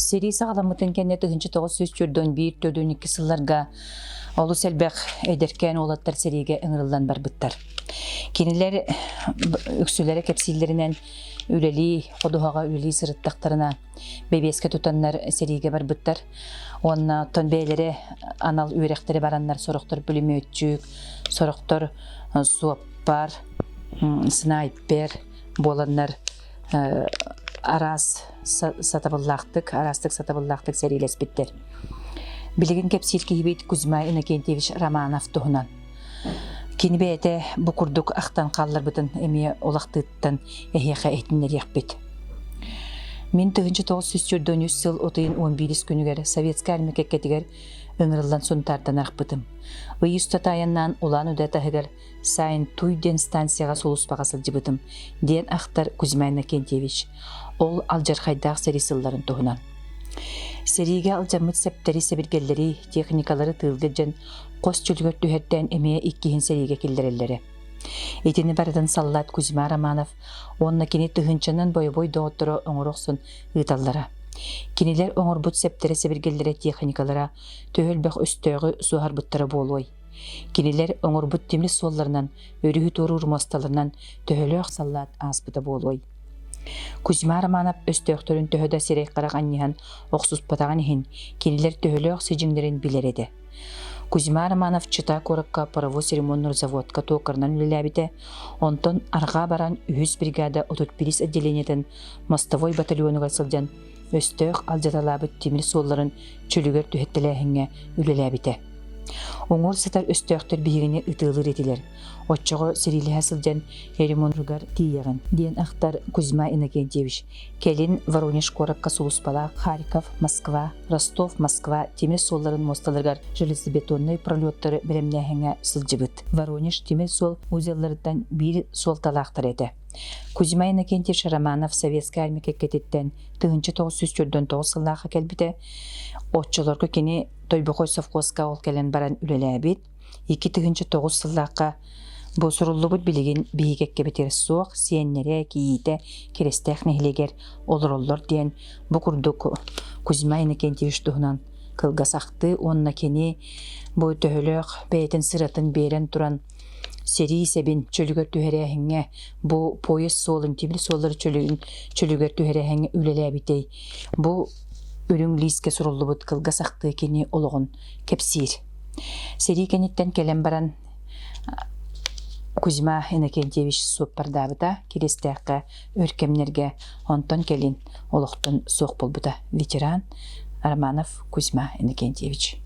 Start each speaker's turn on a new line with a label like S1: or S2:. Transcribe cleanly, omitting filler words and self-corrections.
S1: Сери сағаламытын кәне тұхынчы 942 сылларға олу сәлбәқ әдеркен олаттар сериге ыңырылдан бар бұттар. Кенелер үксілері кәпсейлерінен үлелі, қодуғаға үлелі сырыттақтарына бебеске тұтаннар сериге бар бұттар. Онна тонбейлері анал үйректері бараннар сорықтар бүліме өтчүк, сорықтар суаппар, снайпер боланнар арастық сатабыллақтық серийлес біттер. Білігін кәпсел кейбейт Кузьма Иннокентьевич Романов тұғынан. Кені бәйті бұқұрдық ақтан қалылар бұтын әме олақтыттан әйеқа әйтінлер яқпет. Мен 1993 сыл 11 күнігер Советскі әрмекекетігер өңірілден сонтардан ақпытым. Ұйыстатайыннан ұлан өдәтіғігер сайын туйден станцияға солуспаға сылжыбытым. Ден ақтар Кузьма Иннокентьевич. Ол алжарқайдақ серисылларын тұғынан. Сериге алжамыт сәптері сәбіргелері, техникалары тылдыржан, қос чүлгөр түхеттен әмея иккихін сериге келдірелері. Етені барыдан саллат Кузьма Романов, онына кене тұхынчанын бой-бой доғыттыры оңырықсын ұйталлара. Кенелер оңыр бұт сәптері сәбіргелері техникалара төхілбәқ өстөғі суғар бұттары болуай. Кенелер оңыр бұт темлі солларынан, өрігі тору ұрмасталарынан төхілі саллат аспыта болуай. Кузьма Романов өстөқтөрін төхөді серей қарақ аннихан оқсус патаған ехін, кенелер төхілі сежіңдерін білер еді. Кузьма Романов чыта корыққа паровоз ремонтный заводқа тоқырынан үлеләбіті, онтон арға баран 100 бригада 31 отделениетін мостовой батальоныға сылжан өстөқ алжаталабы темір солларын чөлігер түхеттіләхінге үлеләбіті. Оңыр сатар өстөқтер бейгіне ұтылыр етілер. Отчығы серилі әсілден ремонтругар тиегін. Ден ақтар Кузьма Иннокентьевич. Келін Воронеж корыққа Солуспала, Харьков, Москва, Ростов, Москва темір солларын мосталырғар железобетонный пролеттары білімнәхіңе сылжыбыт. Воронеж темір сол узелларыдан бір сол талақтыр еді. Кузьма Иннокентьевич Романов Советскі әрмекекететтен 1949 сыллаға келбіді. Отчыларға кені Тойбықой совхозға ол кәлін баран үлелі әбет. 2009 сыллаққа бұл сұрулы бұд білеген бейгекке бетер соқ, сиеннере, кейейті, керестәқ нәхілегер олыр-олыр дейін бұқұрдық Кузьма Иннокентьевич тұғынан қылға сақты, онына кені бұл төхіліқ бәйтін сыратын берен тұран сери сәбін чөлігер түхәрәхіңе, бұл поезд солын, темір солыр чөлігер түхәрәхіңе үлелі әбетей. Бұл үрің лиске сұрулы бұд қылға сақты кені олығын кәпсир. Сери кенеттен келен баран Кузьма Иннокентьевич соппардабыта керестәққа өркемнерге онтон келин олықтын соқ болбыта ветеран Романов Кузьма Иннокентьевич.